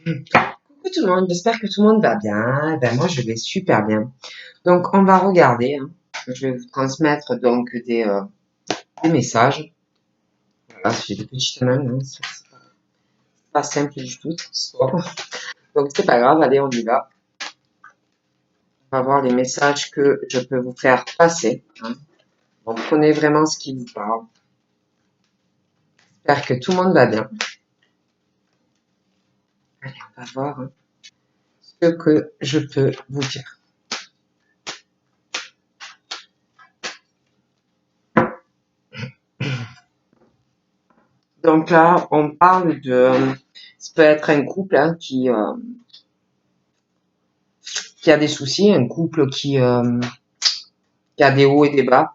Coucou tout le monde, j'espère que tout le monde va bien. Ben moi je vais super bien. Donc on va regarder. Je vais vous transmettre donc des messages. Voilà, j'ai des petites mains, hein. C'est pas simple du tout cette histoire. Donc c'est pas grave, allez on y va. On va voir les messages que je peux vous faire passer. Donc prenez vraiment ce qui vous parle. J'espère que tout le monde va bien. Allez, on va voir ce que je peux vous dire. Donc là, on parle de... Ça peut être un couple qui a des soucis, un couple qui a des hauts et des bas,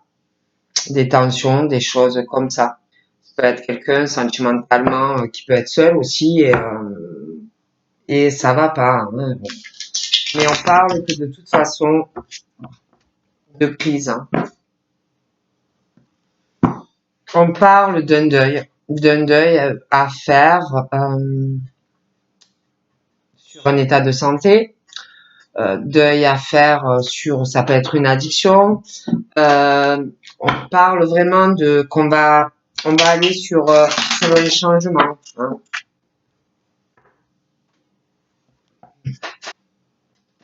des tensions, des choses comme ça. Ça peut être quelqu'un sentimentalement qui peut être seul aussi et ça va pas. Hein. Mais on parle que de toute façon de crise. Hein. On parle d'un deuil à faire sur un état de santé, deuil à faire sur, ça peut être une addiction. On parle vraiment de on va aller sur les changements. Hein.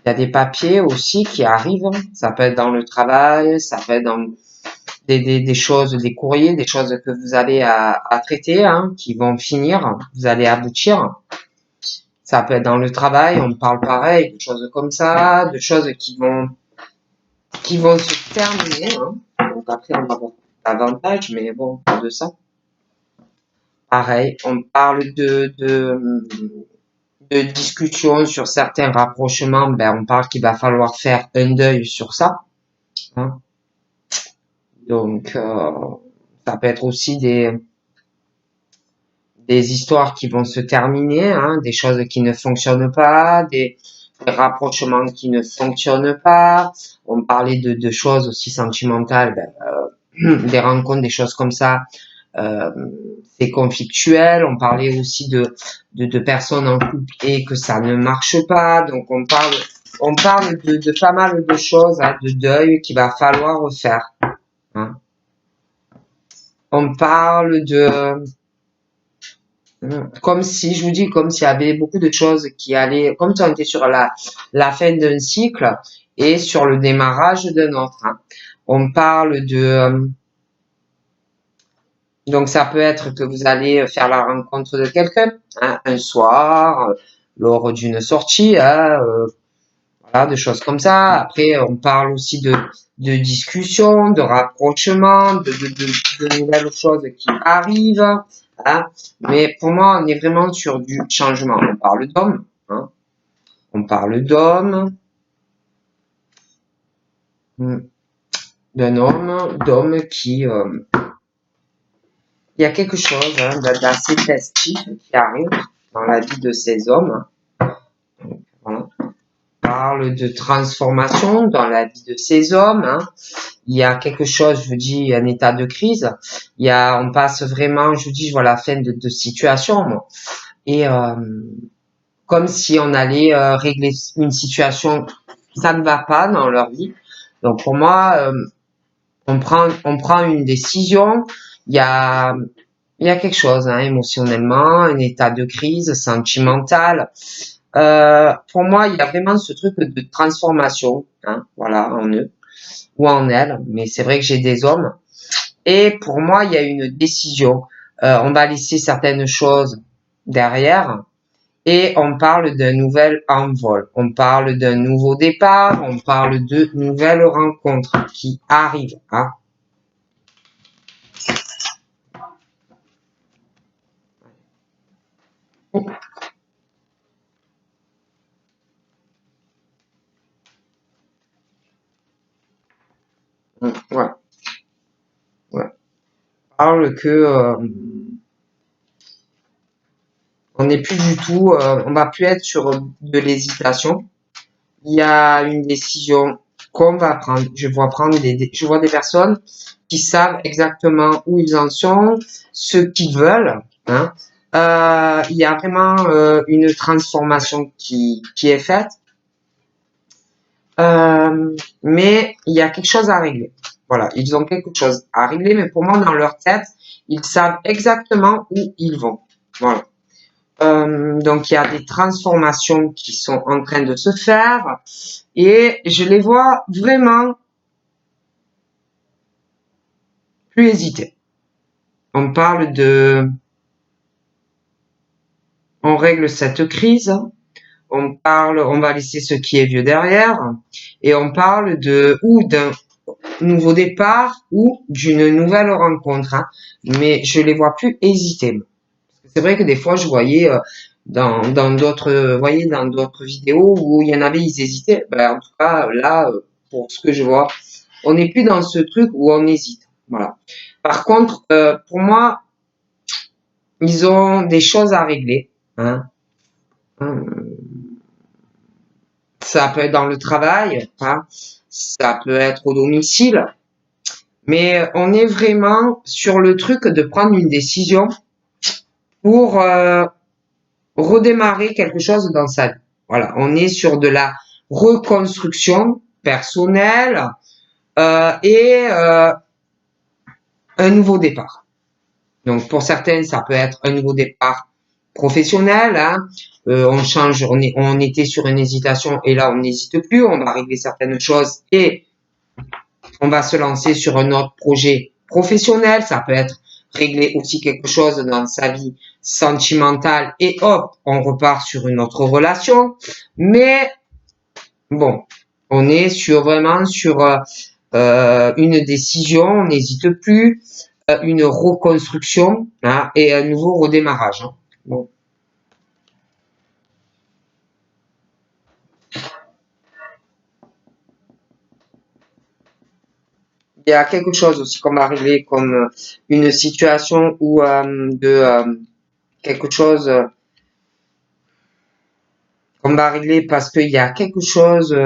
Il y a des papiers aussi qui arrivent. Ça peut être dans le travail, ça peut être dans des choses, des courriers, des choses que vous avez à traiter, hein, qui vont finir. Vous allez aboutir. Ça peut être dans le travail. On parle pareil, de choses comme ça, de choses qui vont se terminer. Hein. Donc après, on va voir davantage, mais bon, pas de ça. Pareil, on parle de discussion sur certains rapprochements. Ben, on parle qu'il va falloir faire un deuil sur ça. Hein. Donc, ça peut être aussi des histoires qui vont se terminer, hein, des choses qui ne fonctionnent pas, des rapprochements qui ne fonctionnent pas. On parlait de choses aussi sentimentales, des rencontres, des choses comme ça. Euh, c'est conflictuel. On parlait aussi de personnes en couple et que ça ne marche pas. Donc on parle de pas mal de choses, hein, de deuil qu'il va falloir refaire. Hein. On parle comme si, je vous dis, comme s'il y avait beaucoup de choses qui allaient, comme si on était sur la fin d'un cycle et sur le démarrage d'un autre. Hein. On parle donc ça peut être que vous allez faire la rencontre de quelqu'un, hein, un soir, lors d'une sortie, hein, voilà, de choses comme ça. Après, on parle aussi de discussion, de rapprochement, de nouvelles choses qui arrivent. Hein. Mais pour moi, on est vraiment sur du changement. On parle d'homme. Hein. On parle d'homme il y a quelque chose hein, d'assez festif qui arrive dans la vie de ces hommes. Voilà. On parle de transformation dans la vie de ces hommes. Hein. Il y a quelque chose, je vous dis, un état de crise. On passe vraiment, je vous dis, je vois la fin de situation. Moi. Et comme si on allait régler une situation, ça ne va pas dans leur vie. Donc pour moi, on prend une décision. Il y a, il y a quelque chose, hein, émotionnellement, un état de crise sentimentale. Pour moi, il y a vraiment ce truc de transformation, hein, voilà, en eux ou en elles. Mais c'est vrai que j'ai des hommes. Et pour moi, il y a une décision. On va laisser certaines choses derrière et on parle d'un nouvel envol. On parle d'un nouveau départ. On parle de nouvelles rencontres qui arrivent. Hein. Ouais, ouais. On parle que on n'est plus du tout, on va plus être sur de l'hésitation. Il y a une décision qu'on va prendre. Je vois des personnes qui savent exactement où ils en sont, ce qu'ils veulent, hein, il y a vraiment une transformation qui est faite. Mais il y a quelque chose à régler. Voilà, ils ont quelque chose à régler, mais pour moi, dans leur tête, ils savent exactement où ils vont. Voilà. Donc, il y a des transformations qui sont en train de se faire et je les vois vraiment plus hésiter. On parle de... On règle cette crise, on parle, on va laisser ce qui est vieux derrière et on parle de ou d'un nouveau départ ou d'une nouvelle rencontre. Hein. Mais je les vois plus hésiter. C'est vrai que des fois, je voyais dans d'autres, voyez, dans d'autres vidéos où il y en avait, ils hésitaient. Ben, en tout cas, là, pour ce que je vois, on n'est plus dans ce truc où on hésite. Voilà. Par contre, pour moi, ils ont des choses à régler. Hein. Ça peut être dans le travail, hein. Ça peut être au domicile. Mais on est vraiment sur le truc de prendre une décision pour redémarrer quelque chose dans sa vie. Voilà, on est sur de la reconstruction personnelle et un nouveau départ. Donc pour certains, ça peut être un nouveau départ professionnel. Hein. On change, on était sur une hésitation et là on n'hésite plus. On va régler certaines choses et on va se lancer sur un autre projet professionnel. Ça peut être régler aussi quelque chose dans sa vie sentimentale et hop, on repart sur une autre relation. Mais bon, on est vraiment sur une décision, on n'hésite plus, une reconstruction hein, et un nouveau redémarrage. Hein. Bon. Il y a quelque chose aussi qu'on va régler comme une situation où quelque chose qu'on va régler parce qu'il y a quelque chose,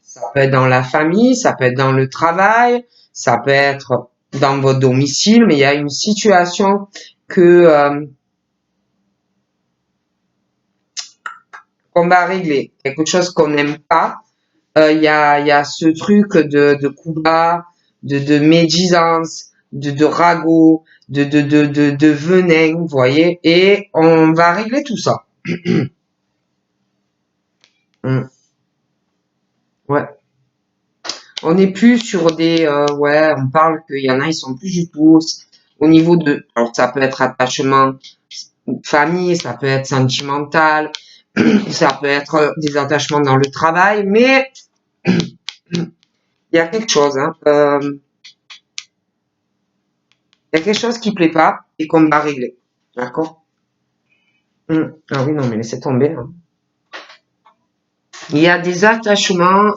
ça peut être dans la famille, ça peut être dans le travail, ça peut être dans votre domicile, mais il y a une situation que qu'on va régler, quelque chose qu'on n'aime pas. Il y a ce truc de coup bas, de médisance, de ragot, de venin, vous voyez, et on va régler tout ça. Ouais. On n'est plus sur des ouais, on parle qu'il y en a, ils sont plus du tout au niveau de alors ça peut être attachement famille, ça peut être sentimental, ça peut être des attachements dans le travail, mais il y a quelque chose, hein, il y a quelque chose qui plaît pas et qu'on va régler, d'accord? Ah oui, non, mais laissez tomber. Hein. Il y a des attachements,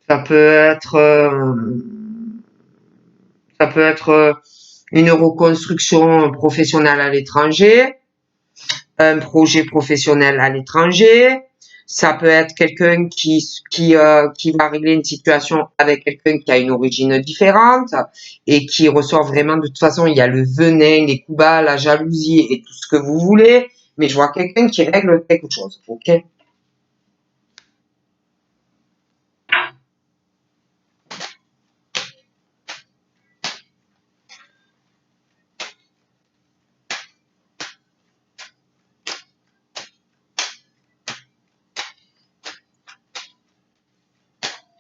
ça peut être, ça peut être une reconstruction professionnelle à l'étranger, un projet professionnel à l'étranger. Ça peut être quelqu'un qui va régler une situation avec quelqu'un qui a une origine différente et qui ressort vraiment de toute façon, il y a le venin, les coups bas, la jalousie et tout ce que vous voulez. Mais je vois quelqu'un qui règle quelque chose, ok?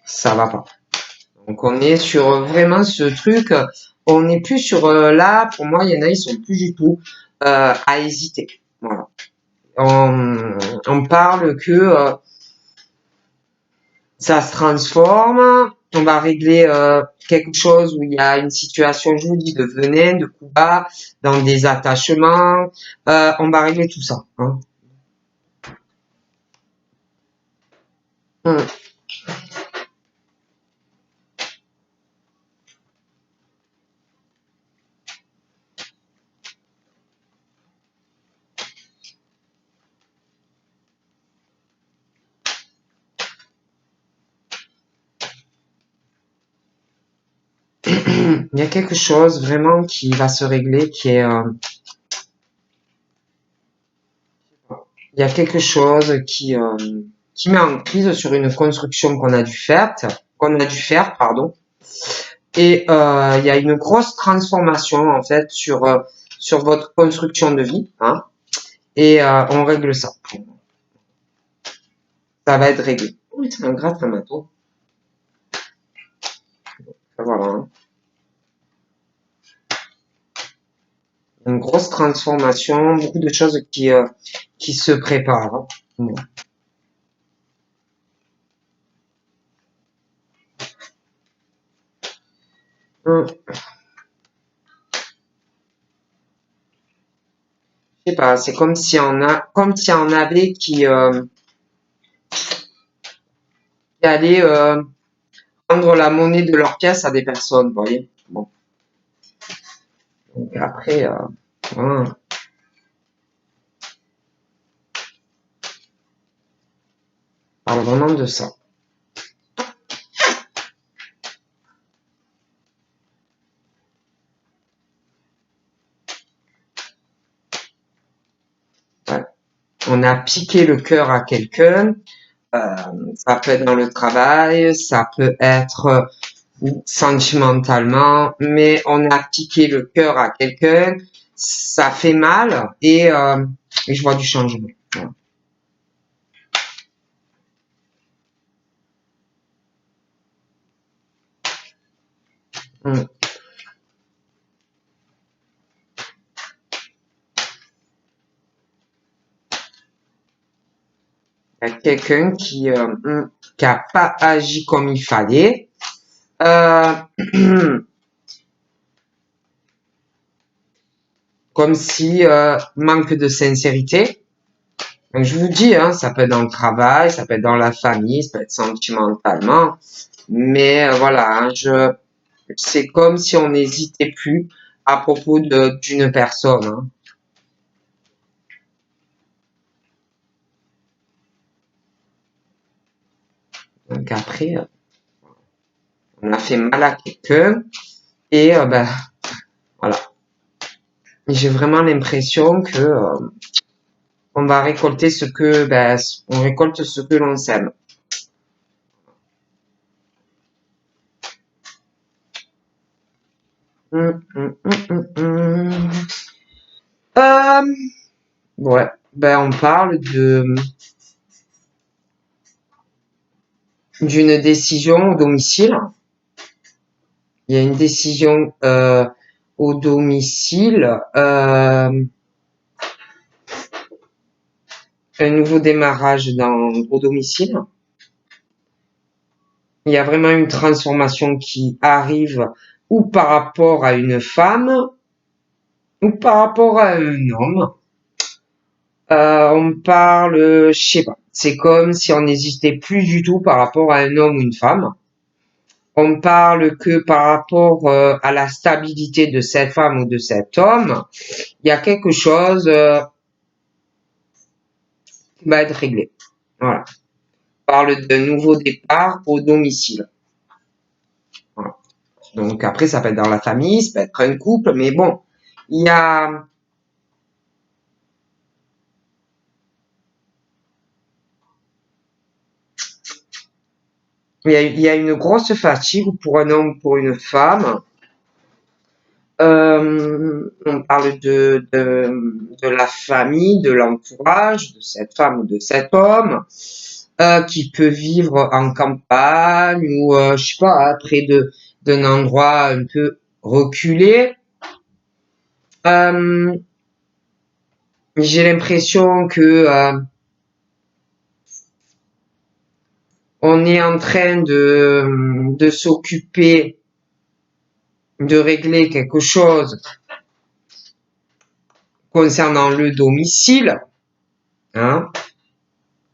Ça va pas. Donc on est sur vraiment ce truc, on n'est plus sur là, pour moi, il y en a, ils sont plus du tout à hésiter. Voilà. On parle que ça se transforme, on va régler quelque chose où il y a une situation, je vous dis, de venin, de coups bas, dans des attachements, on va régler tout ça. Hein. Hum. il y a quelque chose vraiment qui va se régler, qui est... il y a quelque chose qui met en prise sur une construction qu'on a dû faire, pardon. Et il y a une grosse transformation en fait sur votre construction de vie, hein. Et on règle ça. Ça va être réglé. Oui, c'est un grave matin. Voilà. Hein. Une grosse transformation, beaucoup de choses qui se préparent. Hein. Bon. Je sais pas, c'est comme si comme s'il y en avait qui allaient rendre la monnaie de leur pièce à des personnes, vous voyez. Bon. Donc après, voilà. On parle vraiment de ça. Ouais. On a piqué le cœur à quelqu'un. Ça peut être dans le travail, ça peut être sentimentalement, mais on a piqué le cœur à quelqu'un, ça fait mal et je vois du changement. Voilà. Mm. Il y a quelqu'un qui a pas agi comme il fallait. Comme si manque de sincérité. Donc, je vous dis, hein, ça peut être dans le travail, ça peut être dans la famille, ça peut être sentimentalement, mais voilà, hein, c'est comme si on n'hésitait plus à propos d'une personne. Hein. Donc après, on a fait mal à quelqu'un et ben voilà. J'ai vraiment l'impression que on va récolter on récolte ce que l'on sème. Hum, hum, hum, hum, hum. Ouais, ben on parle d'une décision au domicile. Il y a une décision au domicile, un nouveau démarrage au domicile. Il y a vraiment une transformation qui arrive ou par rapport à une femme ou par rapport à un homme. On parle, je sais pas, c'est comme si on n'hésitait plus du tout par rapport à un homme ou une femme. On parle que par rapport à la stabilité de cette femme ou de cet homme, il y a quelque chose qui va être réglé. Voilà. On parle d'un nouveau départ au domicile. Voilà. Donc après, ça peut être dans la famille, ça peut être un couple, mais bon, il y a il y a une grosse fatigue pour un homme, pour une femme. On parle de la famille, de l'entourage, de cette femme ou de cet homme, qui peut vivre en campagne ou, je sais pas, près d'un endroit un peu reculé. J'ai l'impression que on est en train de s'occuper de régler quelque chose concernant le domicile, hein,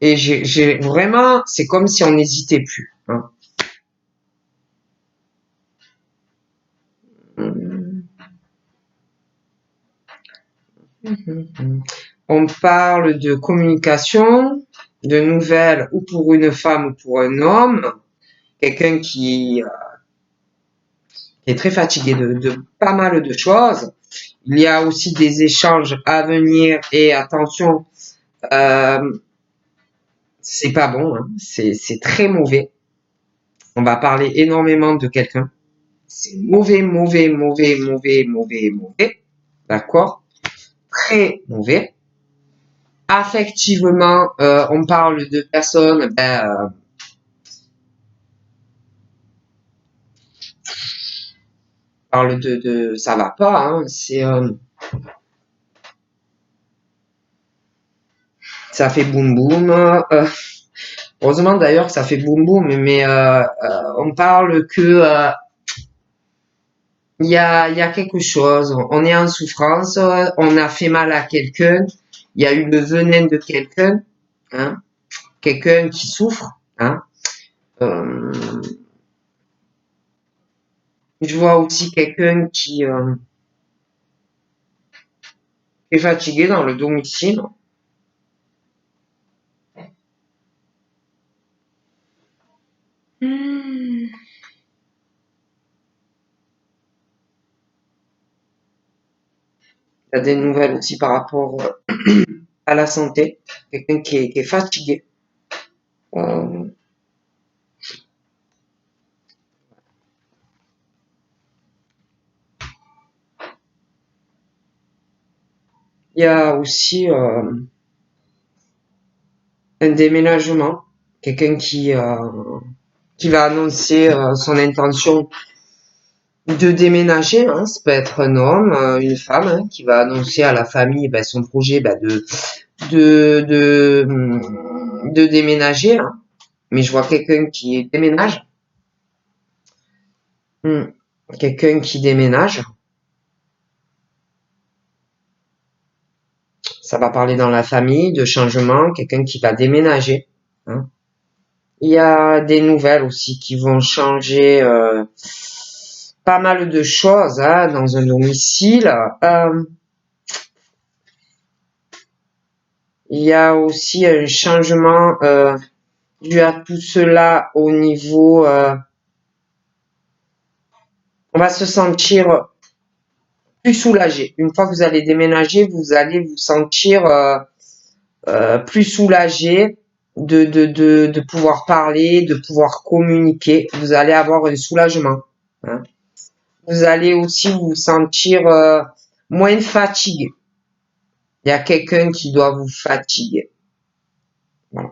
et j'ai vraiment, c'est comme si on n'hésitait plus, hein. On parle de communication, de nouvelles ou pour une femme ou pour un homme, quelqu'un qui est très fatigué de pas mal de choses. Il y a aussi des échanges à venir et attention, c'est pas bon, hein. C'est très mauvais. On va parler énormément de quelqu'un. C'est mauvais, mauvais, mauvais, mauvais, mauvais, mauvais. D'accord? Très mauvais. Affectivement, on parle de personnes, parle ça va pas, hein. Ça fait boum boum. Heureusement d'ailleurs que ça fait boum boum, mais on parle que il y a quelque chose. On est en souffrance, on a fait mal à quelqu'un, il y a eu le venin de quelqu'un, hein, quelqu'un qui souffre, hein. Euh, je vois aussi quelqu'un qui est fatigué dans le domicile. Il y a des nouvelles aussi par rapport à la santé. Quelqu'un qui est fatigué. Euh, il y a aussi un déménagement. Quelqu'un qui va annoncer son intention de déménager, hein. Ça peut être un homme, une femme, hein, qui va annoncer à la famille son projet de, de, de déménager, hein. Mais je vois quelqu'un qui déménage. Quelqu'un qui déménage. Ça va parler dans la famille de changement, quelqu'un qui va déménager, hein. Il y a des nouvelles aussi qui vont changer pas mal de choses, hein, dans un domicile. Il y a aussi un changement dû à tout cela au niveau... on va se sentir plus soulagé. Une fois que vous allez déménager, vous allez vous sentir plus soulagé de pouvoir parler, de pouvoir communiquer. Vous allez avoir un soulagement, hein. Vous allez aussi vous sentir moins fatigué. Il y a quelqu'un qui doit vous fatiguer. Voilà.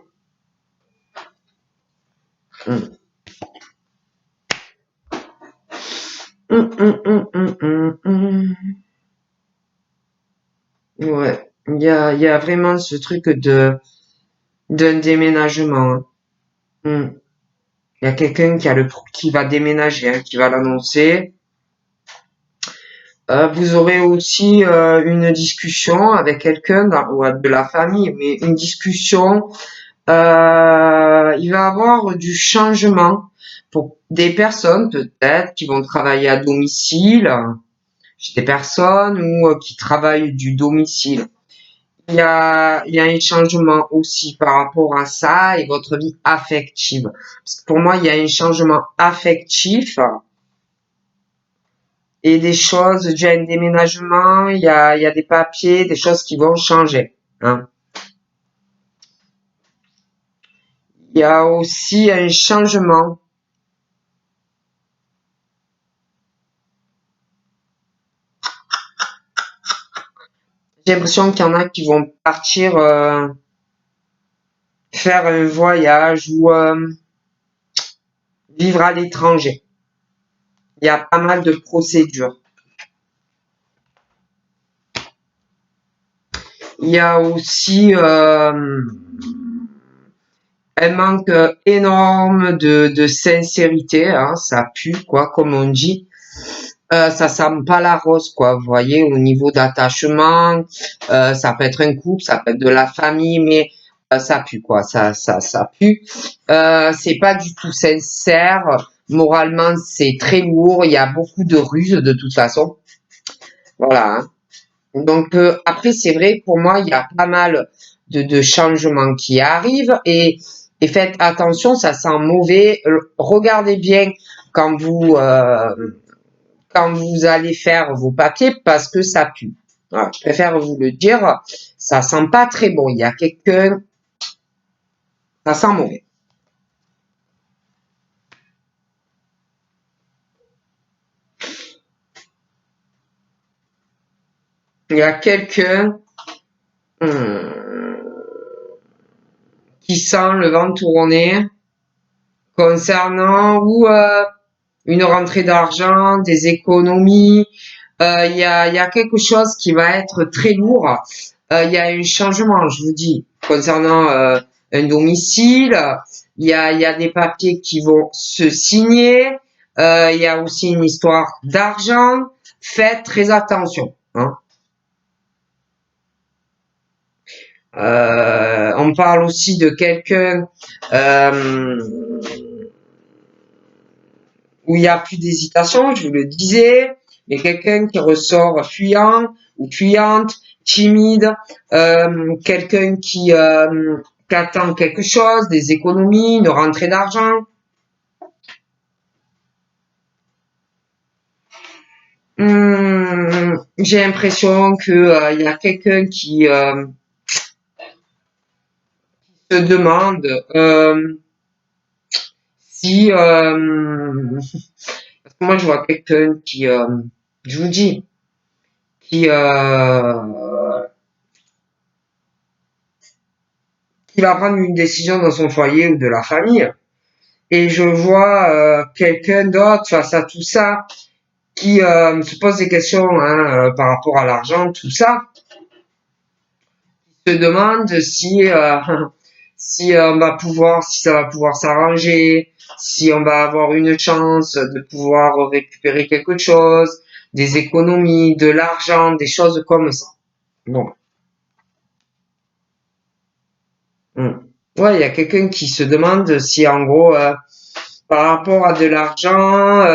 Ouais, il y a vraiment ce truc d'un déménagement, hein. Il y a quelqu'un qui va déménager, hein, qui va l'annoncer. Vous aurez aussi une discussion avec quelqu'un ou de la famille, mais une discussion. Il va y avoir du changement pour des personnes peut-être qui vont travailler à domicile, des personnes ou qui travaillent du domicile. Il y a un changement aussi par rapport à ça et votre vie affective. Parce que pour moi, il y a un changement affectif et des choses, déjà un déménagement, il y a des papiers, des choses qui vont changer, hein. Il y a aussi un changement. J'ai l'impression qu'il y en a qui vont partir faire un voyage ou vivre à l'étranger. Il y a pas mal de procédures. Il y a aussi un manque énorme de sincérité, hein, ça pue, quoi, comme on dit. Ça sent pas la rose, quoi, vous voyez, au niveau d'attachement. Ça peut être un couple, ça peut être de la famille, mais ça pue, quoi, ça pue. C'est pas du tout sincère. Moralement, c'est très lourd. Il y a beaucoup de ruses, de toute façon. Voilà, hein. Donc après, c'est vrai, pour moi, il y a pas mal de changements qui arrivent et faites attention, ça sent mauvais. Regardez bien quand quand vous allez faire vos papiers parce que ça pue. Voilà, je préfère vous le dire, ça sent pas très bon. Il y a quelqu'un, ça sent mauvais. Il y a quelqu'un qui sent le vent tourner concernant ou une rentrée d'argent, des économies. Il y a quelque chose qui va être très lourd. Il y a un changement, je vous dis, concernant un domicile. Il y a des papiers qui vont se signer. Il y a aussi une histoire d'argent. Faites très attention. Hein. On parle aussi de quelqu'un où il n'y a plus d'hésitation, je vous le disais, mais quelqu'un qui ressort fuyant ou fuyante, timide, quelqu'un qui attend quelque chose, des économies, une rentrée d'argent. J'ai l'impression que il y a quelqu'un qui se demande si parce que moi je vois quelqu'un qui je vous dis qui va prendre une décision dans son foyer ou de la famille et je vois quelqu'un d'autre face à tout ça qui se pose des questions hein, par rapport à l'argent, tout ça, se demande si si on va pouvoir, si ça va pouvoir s'arranger, si on va avoir une chance de pouvoir récupérer quelque chose, des économies, de l'argent, des choses comme ça. Bon. Ouais, il y a quelqu'un qui se demande si en gros, par rapport à de l'argent,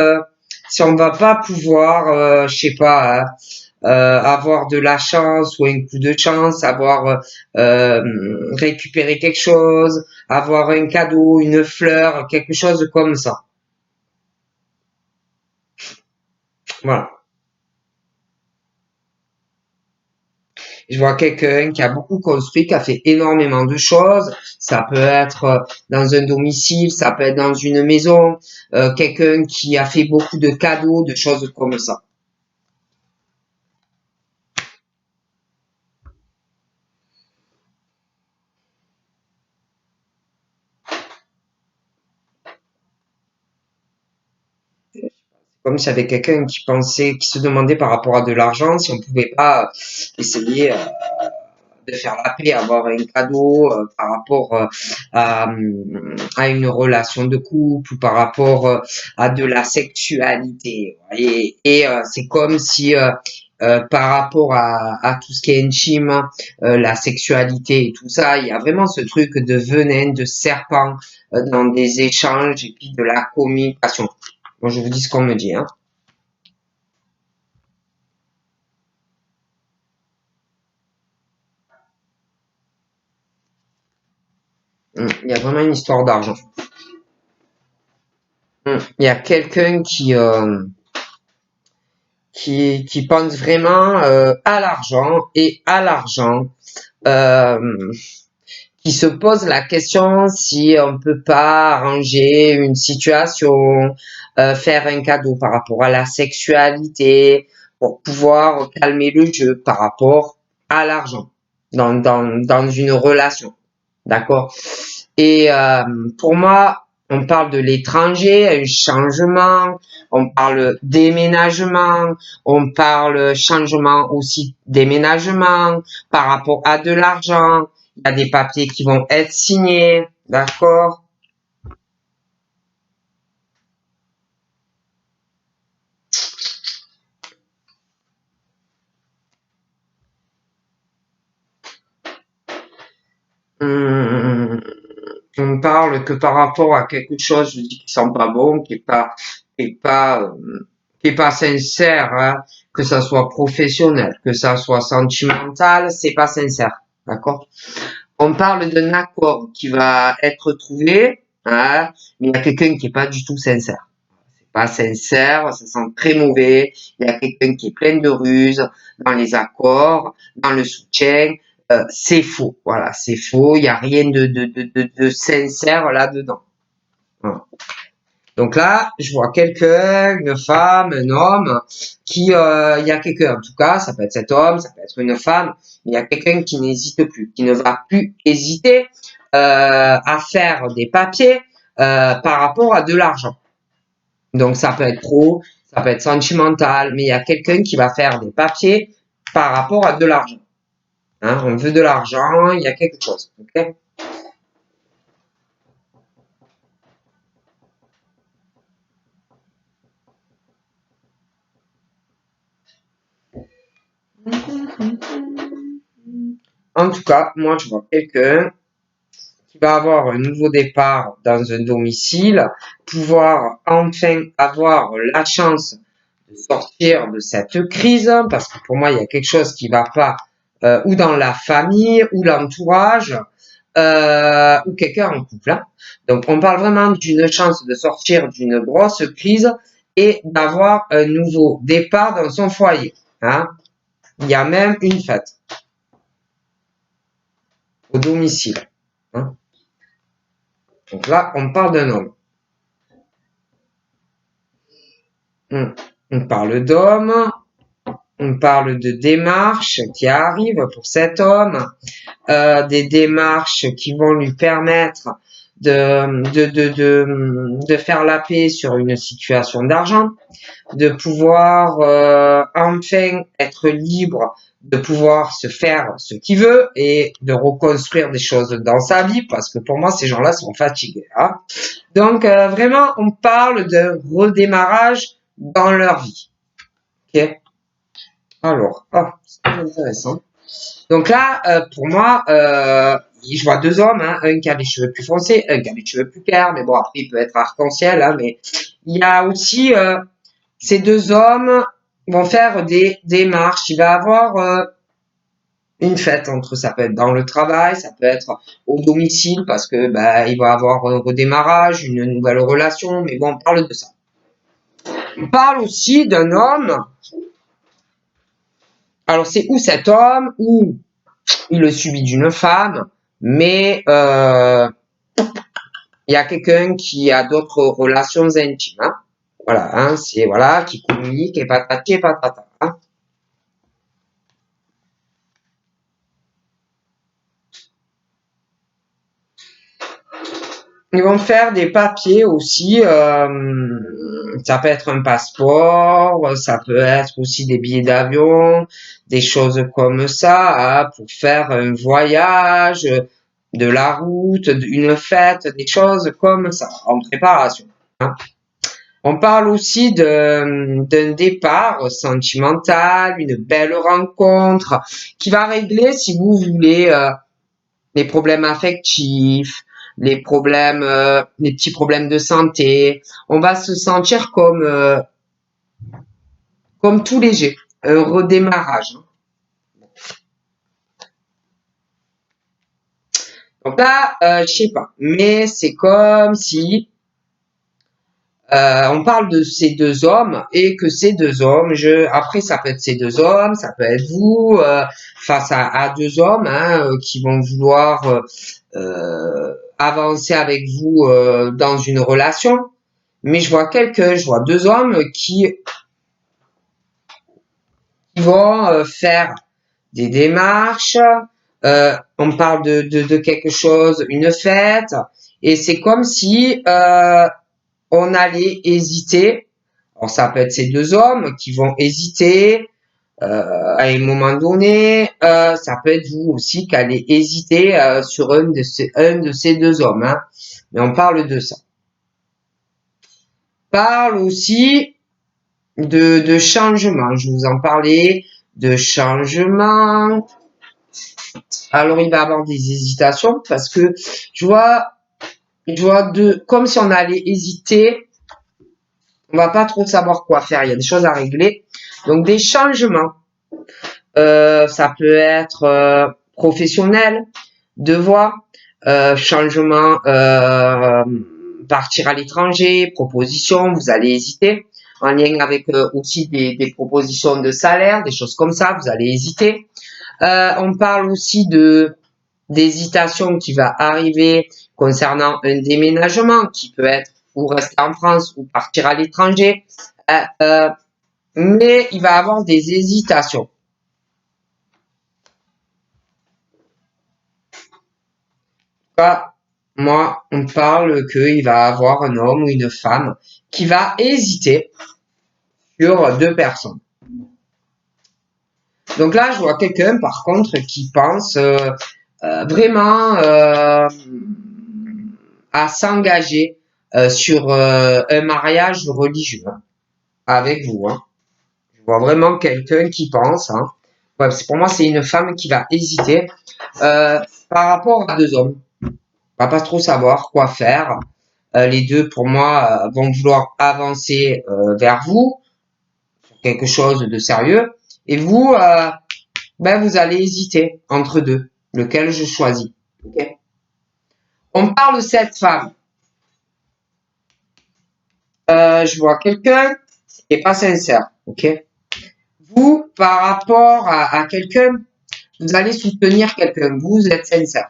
si on va pas pouvoir, je sais pas, avoir de la chance ou un coup de chance, avoir récupéré quelque chose, avoir un cadeau, une fleur, quelque chose comme ça. Voilà. Je vois quelqu'un qui a beaucoup construit, qui a fait énormément de choses. Ça peut être dans un domicile, ça peut être dans une maison. Quelqu'un qui a fait beaucoup de cadeaux, de choses comme ça. Comme s'il y avait quelqu'un qui pensait, qui se demandait par rapport à de l'argent si on pouvait pas essayer de faire la paix, avoir un cadeau par rapport à une relation de couple ou par rapport à de la sexualité. Et c'est comme si par rapport à tout ce qui est intime, la sexualité et tout ça, il y a vraiment ce truc de venin, de serpent dans des échanges et puis de la communication. Moi, je vous dis ce qu'on me dit. Hein. Il y a vraiment une histoire d'argent. Il y a quelqu'un qui pense vraiment à l'argent et à l'argent, euh, qui se pose la question si on peut pas arranger une situation, faire un cadeau par rapport à la sexualité, pour pouvoir calmer le jeu par rapport à l'argent dans une relation. D'accord? Et pour moi, on parle de l'étranger, un changement, on parle déménagement, on parle changement aussi déménagement par rapport à de l'argent. Il y a des papiers qui vont être signés, d'accord? Hum, on parle que par rapport à quelque chose, je dis qui sent pas bon, qui est pas, qui est pas sincère, hein, que ça soit professionnel, que ça soit sentimental, c'est pas sincère, d'accord? On parle d'un accord qui va être trouvé, hein, mais il y a quelqu'un qui est pas du tout sincère. pas sincère, ça sent très mauvais. Il y a quelqu'un qui est plein de ruses dans les accords, dans le soutien. C'est faux, voilà, c'est faux. Il n'y a rien de sincère là-dedans. Voilà. Donc là, je vois quelqu'un, une femme, un homme, qui, il y a quelqu'un, en tout cas, ça peut être cet homme, ça peut être une femme, mais il y a quelqu'un qui n'hésite plus, qui ne va plus hésiter à faire des papiers par rapport à de l'argent. Donc ça peut être pro, ça peut être sentimental, mais il y a quelqu'un qui va faire des papiers par rapport à de l'argent. Hein, on veut de l'argent, il y a quelque chose. Okay. En tout cas, moi je vois quelqu'un qui va avoir un nouveau départ dans un domicile, pouvoir enfin avoir la chance de sortir de cette crise, parce que pour moi il y a quelque chose qui va pas, ou dans la famille, ou l'entourage, ou quelqu'un en couple. Hein. Donc on parle vraiment d'une chance de sortir d'une grosse crise et d'avoir un nouveau départ dans son foyer. Hein. Il y a même une fête au domicile. Hein. Donc là, on parle d'un homme. On parle d'homme, on parle de démarches qui arrivent pour cet homme, des démarches qui vont lui permettre de faire la paix sur une situation d'argent, de pouvoir enfin être libre, de pouvoir se faire ce qu'il veut et de reconstruire des choses dans sa vie, parce que pour moi, ces gens-là sont fatigués. Hein. Donc, vraiment, on parle de redémarrage dans leur vie. Ok. Alors, c'est très intéressant. Donc là, pour moi, je vois deux hommes, hein, un qui a les cheveux plus foncés, un qui a les cheveux plus clairs, mais bon, après, il peut être arc-en-ciel, hein, mais il y a aussi, ces deux hommes vont faire des démarches. Il va avoir une fête entre, ça peut être dans le travail, ça peut être au domicile, parce que il va avoir un redémarrage, une nouvelle relation, mais bon, on parle de ça. On parle aussi d'un homme. Alors, c'est ou cet homme, ou il le subit d'une femme, mais il y a quelqu'un qui a d'autres relations intimes. Hein. Voilà, hein, c'est voilà, qui communique et patati et patata. Hein. Ils vont faire des papiers aussi. Ça peut être un passeport, ça peut être aussi des billets d'avion, des choses comme ça, hein, pour faire un voyage, de la route, une fête, des choses comme ça, en préparation. Hein. On parle aussi d'un départ sentimental, une belle rencontre qui va régler, si vous voulez, les problèmes affectifs, les problèmes, les petits problèmes de santé. On va se sentir comme tout léger, un redémarrage. Donc là, je sais pas, mais c'est comme si on parle de ces deux hommes et que ces deux hommes, après ça peut être ces deux hommes, ça peut être vous face à deux hommes hein, qui vont vouloir avancer avec vous dans une relation. Mais je vois deux hommes qui vont faire des démarches. On parle de quelque chose, une fête, et c'est comme si on allait hésiter. Alors ça peut être ces deux hommes qui vont hésiter à un moment donné. Ça peut être vous aussi qui allez hésiter sur un de ces deux hommes. Hein. Mais on parle de ça. On parle aussi de changement. Je vous en parlais de changement. Alors il va y avoir des hésitations parce que je vois comme si on allait hésiter. On va pas trop savoir quoi faire. Il y a des choses à régler. Donc des changements. Ça peut être professionnel, de voix, changement partir à l'étranger, propositions, vous allez hésiter. En lien avec aussi des propositions de salaire, des choses comme ça, vous allez hésiter. On parle aussi d'hésitation qui va arriver concernant un déménagement qui peut être ou rester en France ou partir à l'étranger. Mais il va avoir des hésitations. Moi, on parle qu'il va avoir un homme ou une femme qui va hésiter sur deux personnes. Donc là, je vois quelqu'un, par contre, qui pense vraiment à s'engager sur un mariage religieux avec vous. Je vois vraiment quelqu'un qui pense. Ouais, pour moi, c'est une femme qui va hésiter par rapport à deux hommes. Va pas trop savoir quoi faire. Les deux, pour moi, vont vouloir avancer vers vous sur quelque chose de sérieux. Et vous, vous allez hésiter entre deux. Lequel je choisis. Okay. On parle de cette femme. Je vois quelqu'un qui n'est pas sincère. Ok. Vous, par rapport à quelqu'un, vous allez soutenir quelqu'un. Vous êtes sincère.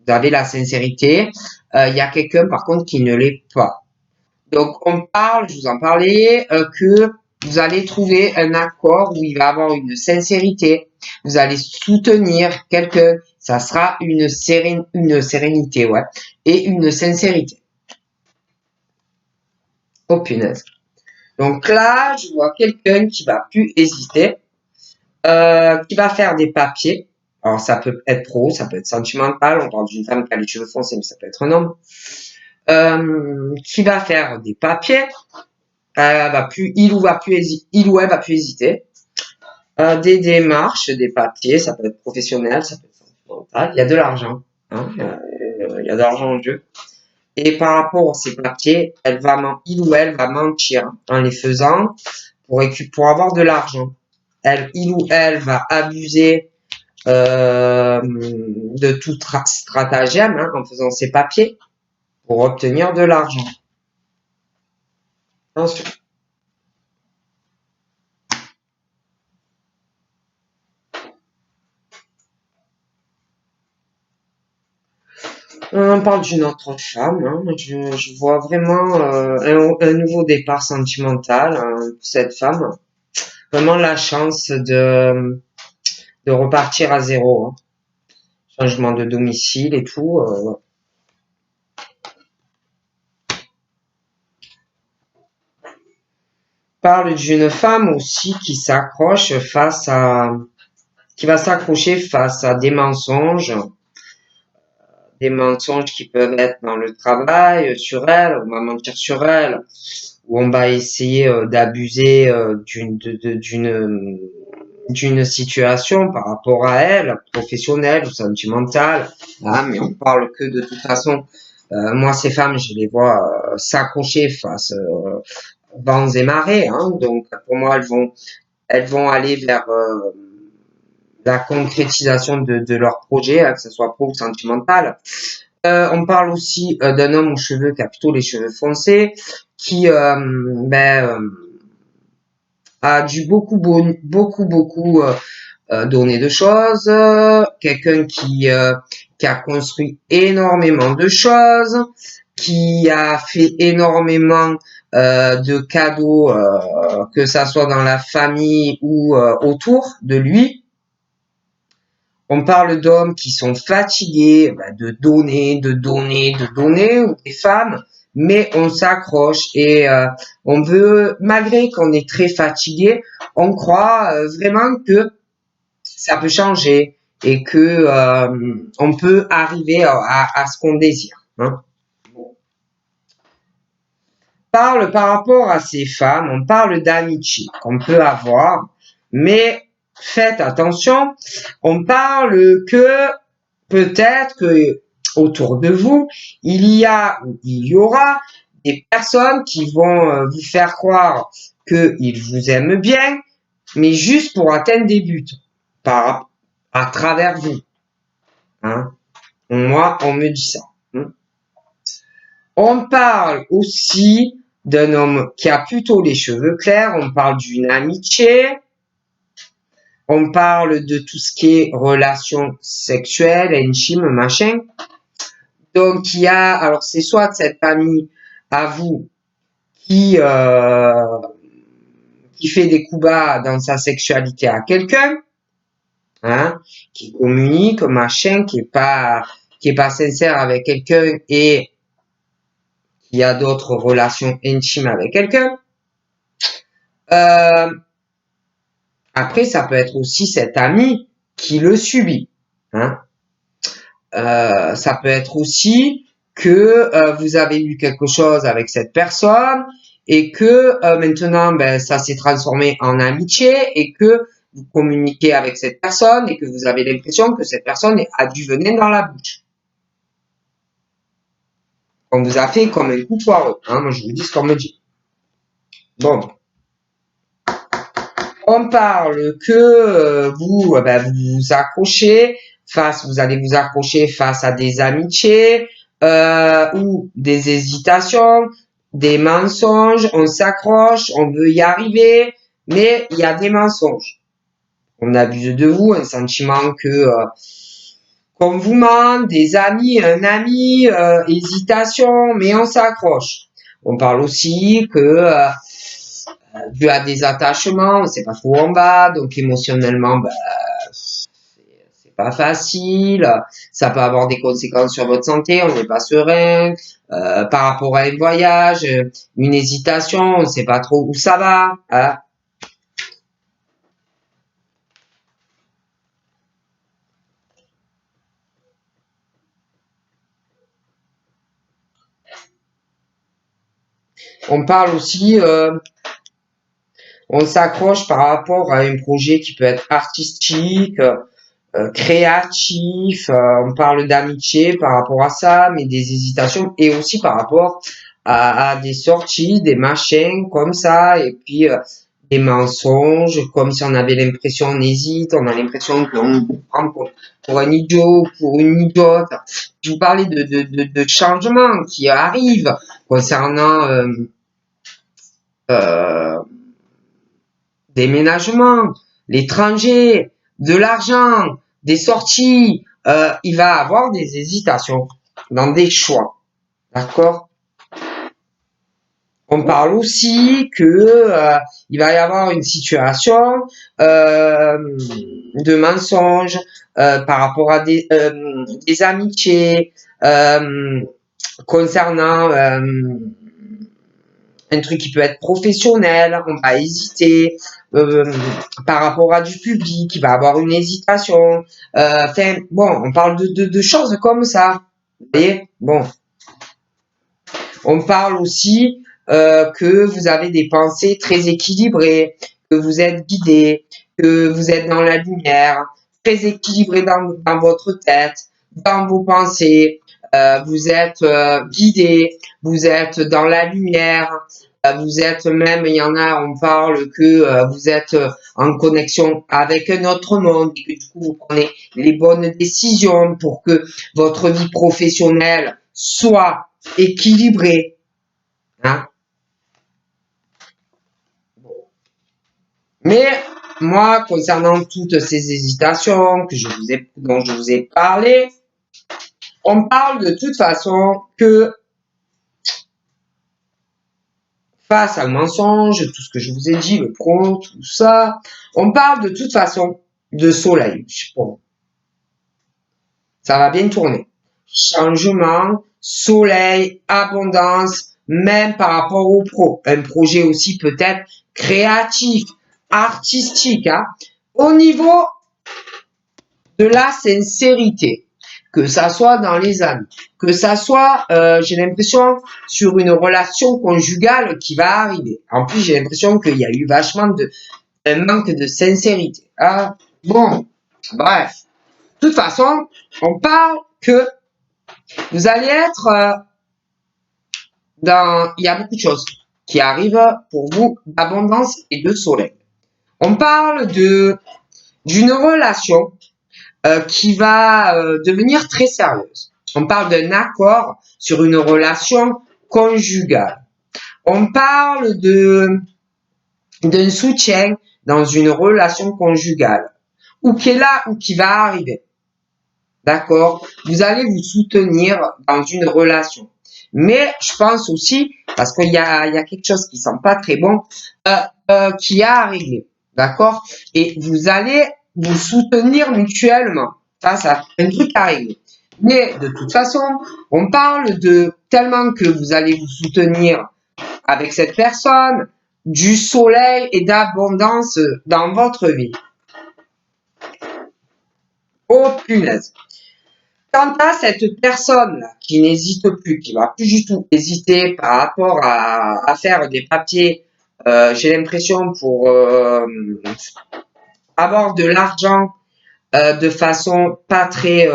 Vous avez la sincérité. Il y a quelqu'un, par contre, qui ne l'est pas. Donc, on parle, je vous en parlais, que vous allez trouver un accord où il va avoir une sincérité. Vous allez soutenir quelqu'un. Ça sera une sérénité, ouais. Et une sincérité. Oh, punaise. Donc là, je vois quelqu'un qui va plus hésiter, qui va faire des papiers. Alors, ça peut être pro, ça peut être sentimental. On parle d'une femme qui a les cheveux foncés, mais ça peut être un homme. Qui va faire des papiers. Il ou elle va plus hésiter. Des démarches, des papiers, ça peut être professionnel, ça peut être sentimental. Il y a de l'argent. Il y a de l'argent en jeu. Et par rapport à ces papiers, il ou elle va mentir en les faisant pour avoir de l'argent. Il ou elle va abuser de tout stratagème en faisant ces papiers pour obtenir de l'argent. Attention. On parle d'une autre femme. Je vois vraiment un nouveau départ sentimental. Cette femme, vraiment la chance de repartir à zéro. Changement de domicile et tout. Parle d'une femme aussi qui va s'accrocher face à des mensonges qui peuvent être dans le travail, sur elle, on va mentir sur elle, ou on va essayer d'abuser d'une situation par rapport à elle, professionnelle ou sentimentale. Mais on parle que de toute façon, moi ces femmes, je les vois s'accrocher face vents et marées. Donc pour moi, elles vont aller vers la concrétisation de leur projet, que ce soit pro ou sentimental. On parle aussi d'un homme aux cheveux qui a plutôt les cheveux foncés, qui a dû beaucoup donner de choses. Quelqu'un qui a construit énormément de choses, qui a fait énormément de cadeaux, que ça soit dans la famille ou autour de lui. On parle d'hommes qui sont fatigués de donner, ou des femmes, mais on s'accroche et on veut, malgré qu'on est très fatigué, on croit vraiment que ça peut changer et que on peut arriver à ce qu'on désire. Par rapport à ces femmes, on parle d'amitié qu'on peut avoir, mais faites attention, on parle que peut-être que autour de vous, il y aura des personnes qui vont vous faire croire qu'ils vous aiment bien, mais juste pour atteindre des buts à travers vous. Moi, on me dit ça. On parle aussi d'un homme qui a plutôt les cheveux clairs. On parle d'une amitié. On parle de tout ce qui est relations sexuelles, intimes, machin. Donc, il y a, alors c'est soit cet ami à vous qui fait des coups bas dans sa sexualité à quelqu'un, hein, qui communique, machin, qui est pas sincère avec quelqu'un et qui a d'autres relations intimes avec quelqu'un. Après, ça peut être aussi cet ami qui le subit, hein. Ça peut être aussi que vous avez eu quelque chose avec cette personne et que maintenant ça s'est transformé en amitié et que vous communiquez avec cette personne et que vous avez l'impression que cette personne a du venin dans la bouche. On vous a fait comme un coup foireux, hein, moi je vous dis ce qu'on me dit. Bon. On parle que vous vous accrochez vous allez vous accrocher face à des amitiés ou des hésitations, des mensonges, on s'accroche, on veut y arriver, mais il y a des mensonges. On abuse de vous, un sentiment que qu'on vous ment, des amis, un ami, hésitation, mais on s'accroche. On parle aussi que dû à des attachements, on sait pas trop où on va, donc émotionnellement, c'est pas facile, ça peut avoir des conséquences sur votre santé, on n'est pas serein, par rapport à un voyage, une hésitation, on sait pas trop où ça va, hein. On parle aussi, on s'accroche par rapport à un projet qui peut être artistique, créatif, on parle d'amitié par rapport à ça, mais des hésitations et aussi par rapport à des sorties, des machins comme ça, et puis des mensonges, comme si on avait l'impression, on hésite, on a l'impression qu'on vous prend pour un idiot, pour une idiote. Je vous parlais de changements qui arrivent concernant euh, déménagement, l'étranger, de l'argent, des sorties, il va avoir des hésitations dans des choix. D'accord? On parle aussi que il va y avoir une situation de mensonge par rapport à des amitiés concernant un truc qui peut être professionnel, on va hésiter par rapport à du public, il va avoir une hésitation. Bon, on parle de choses comme ça. Vous voyez? Bon. On parle aussi que vous avez des pensées très équilibrées, que vous êtes guidé, que vous êtes dans la lumière, très équilibré dans votre tête, dans vos pensées. Vous êtes guidé, vous êtes dans la lumière, vous êtes même, il y en a, on parle que vous êtes en connexion avec un autre monde et que du coup vous prenez les bonnes décisions pour que votre vie professionnelle soit équilibrée. Hein? Mais moi, concernant toutes ces hésitations dont je vous ai parlé, on parle de toute façon que face au mensonge, tout ce que je vous ai dit, le pro, tout ça, on parle de toute façon de soleil. Bon, ça va bien tourner. Changement, soleil, abondance, même par rapport au pro. Un projet aussi peut-être créatif, artistique, hein. Au niveau de la sincérité, que ça soit dans les amis, que ça soit, j'ai l'impression, sur une relation conjugale qui va arriver. En plus, j'ai l'impression qu'il y a eu vachement un manque de sincérité. Ah, bon, bref. De toute façon, on parle que vous allez être il y a beaucoup de choses qui arrivent pour vous d'abondance et de soleil. On parle d'une relation qui va devenir très sérieuse. On parle d'un accord sur une relation conjugal. On parle d'un soutien dans une relation conjugale, ou qui est là ou qui va arriver. D'accord? Vous allez vous soutenir dans une relation. Mais je pense aussi, parce qu'il y a quelque chose qui sent pas très bon, qui a à régler. D'accord? Et vous allez vous soutenir mutuellement face à un truc à régler. Mais de toute façon, on parle de tellement que vous allez vous soutenir avec cette personne, du soleil et d'abondance dans votre vie. Oh punaise. Quant à cette personne-là qui n'hésite plus, qui va plus du tout hésiter par rapport à faire des papiers, j'ai l'impression pour avoir de l'argent de façon pas très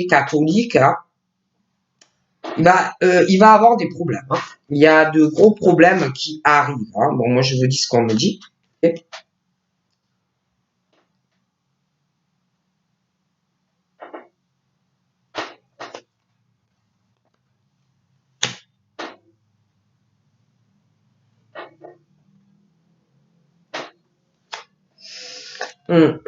catholique, hein, il va avoir des problèmes. Hein. Il y a de gros problèmes qui arrivent. Hein. Bon, moi je vous dis ce qu'on me dit. Okay. Hmm.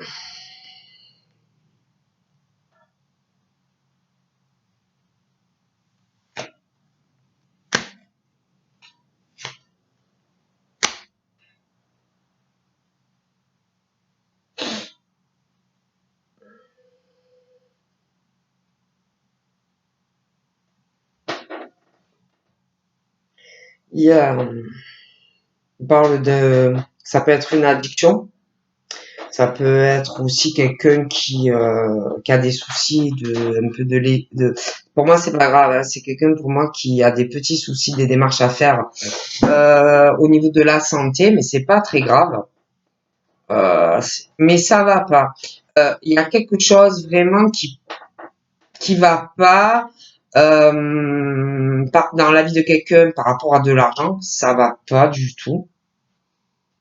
Il y a, on parle de, ça peut être une addiction. Ça peut être aussi quelqu'un qui a des soucis un peu pour moi c'est pas grave, hein, c'est quelqu'un pour moi qui a des petits soucis, des démarches à faire au niveau de la santé, mais c'est pas très grave. Mais ça va pas. Il y a quelque chose vraiment qui va pas dans la vie de quelqu'un par rapport à de l'argent, ça va pas du tout.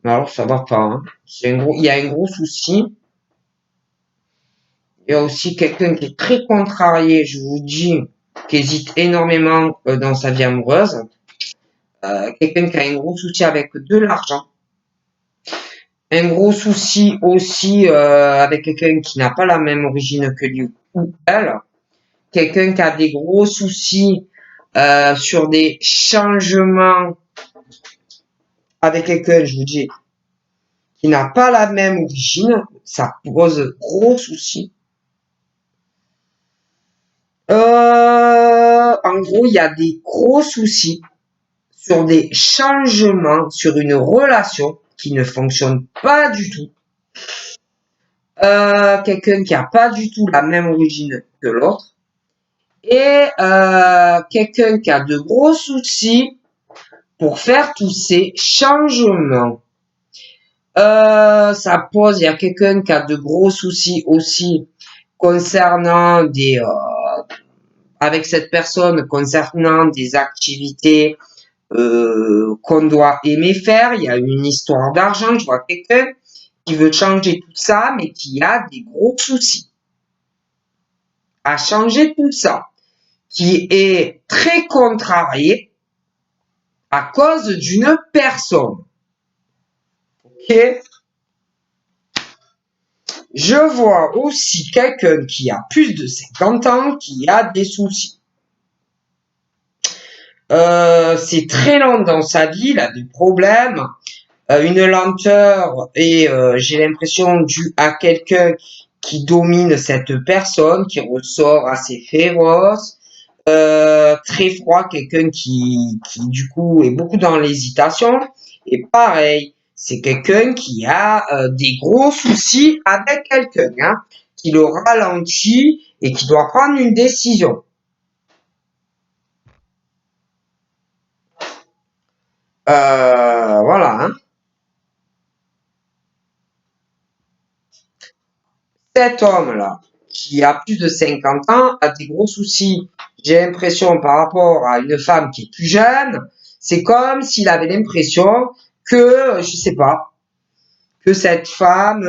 Alors ça va pas. Hein. Il y a un gros souci. Il y a aussi quelqu'un qui est très contrarié, je vous dis, qui hésite énormément dans sa vie amoureuse. Quelqu'un qui a un gros souci avec de l'argent. Un gros souci aussi avec quelqu'un qui n'a pas la même origine que lui ou elle. Quelqu'un qui a des gros soucis sur des changements avec quelqu'un, je vous dis, qui n'a pas la même origine. Ça pose gros soucis. En gros, il y a des gros soucis sur des changements, sur une relation qui ne fonctionne pas du tout. Quelqu'un qui a pas du tout la même origine que l'autre. Et quelqu'un qui a de gros soucis pour faire tous ces changements. Il y a quelqu'un qui a de gros soucis aussi concernant avec cette personne, concernant des activités qu'on doit aimer faire. Il y a une histoire d'argent. Je vois quelqu'un qui veut changer tout ça, mais qui a des gros soucis à changer tout ça, qui est très contrarié à cause d'une personne. Ok? Je vois aussi quelqu'un qui a plus de 50 ans, qui a des soucis. C'est très long dans sa vie, il a des problèmes, une lenteur et j'ai l'impression due à quelqu'un qui domine cette personne, qui ressort assez féroce, très froid, quelqu'un qui du coup est beaucoup dans l'hésitation. Et pareil, c'est quelqu'un qui a des gros soucis avec quelqu'un, hein, qui le ralentit et qui doit prendre une décision. Voilà. Hein. Cet homme-là, qui a plus de 50 ans, a des gros soucis. J'ai l'impression par rapport à une femme qui est plus jeune, c'est comme s'il avait l'impression que, je sais pas, que cette femme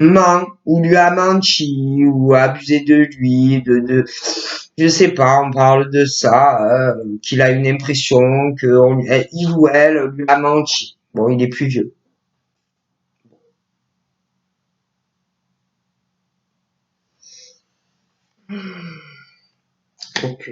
ment, ou lui a menti, ou a abusé de lui, je sais pas, on parle de ça, qu'il a une impression que il ou elle lui a menti. Bon, il est plus vieux. Donc,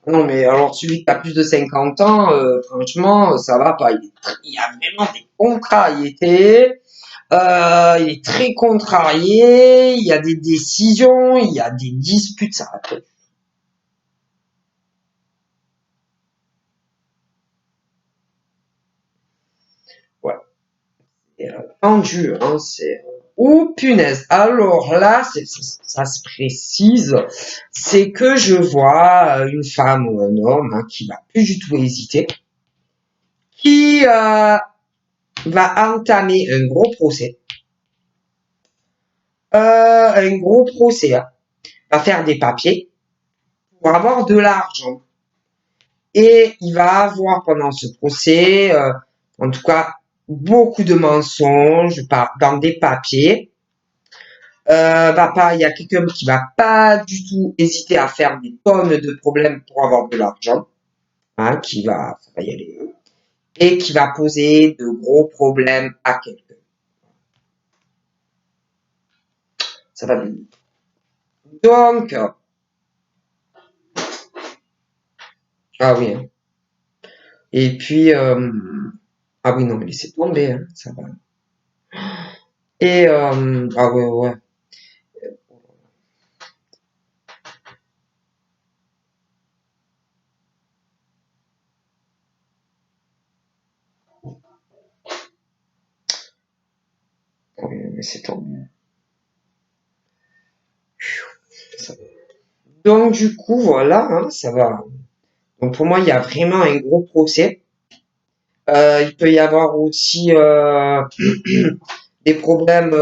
non, mais alors celui qui a plus de 50 ans, franchement, ça va pas. Il y a vraiment des contrariétés. Il est très contrarié. Il y a des décisions. Il y a des disputes. Ça va pas. Ouais. Et, tendu, hein, c'est. Oh punaise. Alors là, ça se précise. C'est que je vois une femme ou un homme hein, qui va plus du tout hésiter, qui va entamer un gros procès, hein, va faire des papiers pour avoir de l'argent. Et il va avoir pendant ce procès, en tout cas, beaucoup de mensonges dans des papiers. Il y a quelqu'un qui va pas du tout hésiter à faire des tonnes de problèmes pour avoir de l'argent, hein, ça va y aller, et qui va poser de gros problèmes à quelqu'un. Ça va bien. Donc, ah oui, hein. Et puis, ah oui, non, mais laissez tomber, hein, ça va. Et, ah ouais, ouais, oui, laissez tomber. Ça va. Donc, du coup, voilà, hein, ça va. Donc, pour moi, il y a vraiment un gros procès. Il peut y avoir aussi des problèmes.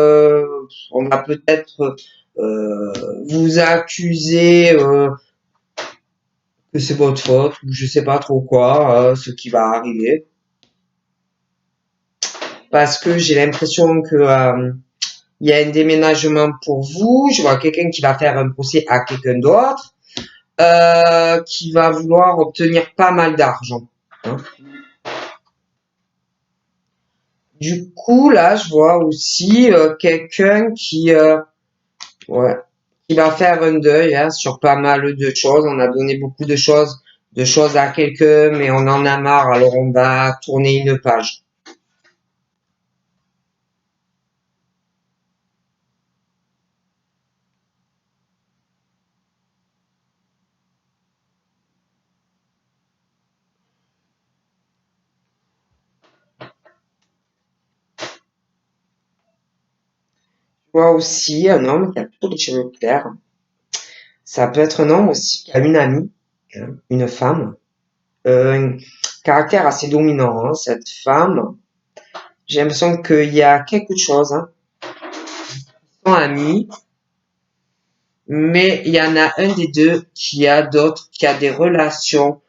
On va peut-être vous accuser que c'est votre faute ou je sais pas trop quoi, ce qui va arriver. Parce que j'ai l'impression que il y a un déménagement pour vous. Je vois quelqu'un qui va faire un procès à quelqu'un d'autre, qui va vouloir obtenir pas mal d'argent. Hein. Du coup, là, je vois aussi quelqu'un ouais, qui va faire un deuil hein, sur pas mal de choses. On a donné beaucoup de choses à quelqu'un, mais on en a marre, alors on va tourner une page. Je vois aussi un homme qui a plutôt les cheveux clairs. Ça peut être un homme aussi qui a une amie, hein, une femme. Un caractère assez dominant, hein, cette femme. J'ai l'impression qu'il y a quelque chose. Hein. Ils sont amis, mais il y en a un des deux qui a des relations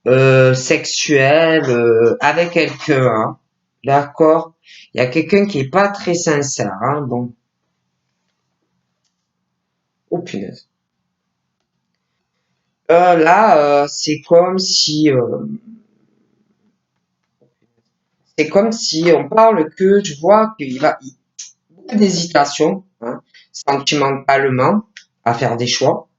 sexuelles avec quelqu'un. Hein. D'accord? Il y a quelqu'un qui est pas très sincère. Hein, bon. Oh punaise. Là, c'est comme si on parle que je vois qu'il va beaucoup d'hésitation, hein, sentimentalement, à faire des choix.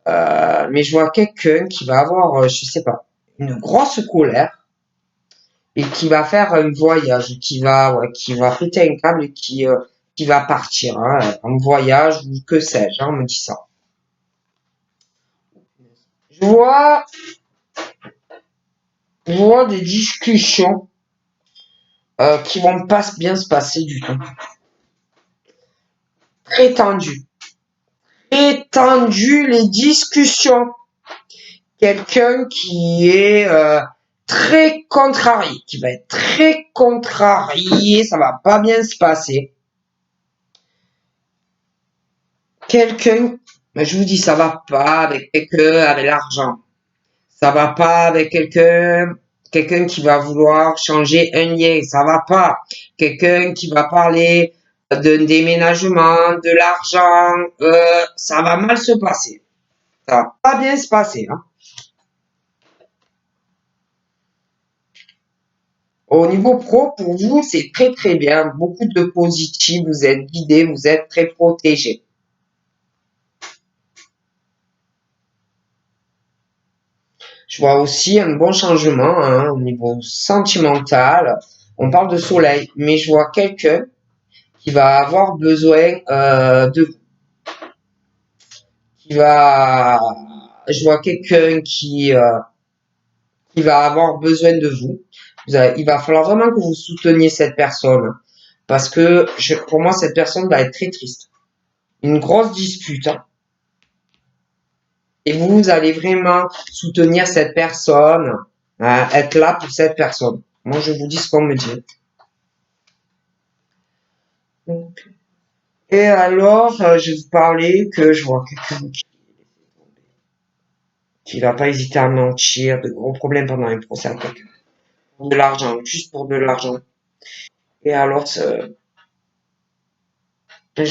Mais je vois quelqu'un qui va avoir, je sais pas, une grosse colère et qui va faire un voyage, qui va péter un câble et qui va partir, hein, en voyage ou que sais-je, hein, on me dit ça. Je vois, je vois des discussions qui vont pas bien se passer du tout. Très tendu. Très tendu les discussions. Quelqu'un qui est très contrarié, qui va être très contrarié, ça va pas bien se passer. Quelqu'un, je vous dis, ça va pas avec quelqu'un avec l'argent. Ça va pas avec quelqu'un Quelqu'un qui va vouloir changer un lien, ça va pas. Quelqu'un qui va parler d'un déménagement, de l'argent, ça va mal se passer. Ça va pas bien se passer. Hein. Au niveau pro, pour vous, c'est très très bien. Beaucoup de positif, vous êtes guidé, vous êtes très protégé. Je vois aussi un bon changement hein, au niveau sentimental. On parle de soleil, mais je vois quelqu'un qui va avoir besoin de vous. Je vois quelqu'un qui va avoir besoin de vous. Il va falloir vraiment que vous souteniez cette personne parce que pour moi cette personne va être très triste. Une grosse dispute hein, et vous allez vraiment soutenir cette personne, hein, être là pour cette personne. Moi je vous dis ce qu'on me dit. Et alors, je vous parlais que je vois quelqu'un qui va pas hésiter à mentir, de gros problèmes pendant un procès à quelqu'un. Pour de l'argent, juste pour de l'argent. Et alors, je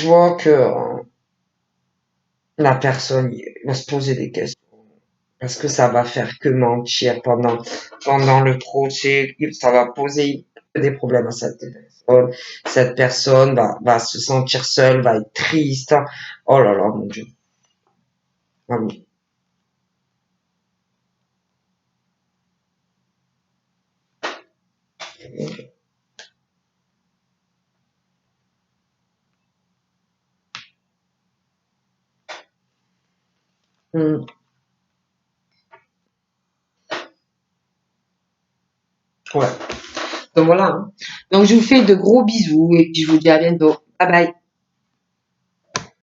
vois que la personne va se poser des questions. Parce que ça va faire que mentir pendant le procès. Ça va poser des problèmes à cette personne. Cette personne va se sentir seule, va être triste. Oh là là, mon Dieu. Ah oui. Hmm. Ouais. Donc voilà. Hein. Donc je vous fais de gros bisous et puis je vous dis à bientôt. Bye bye.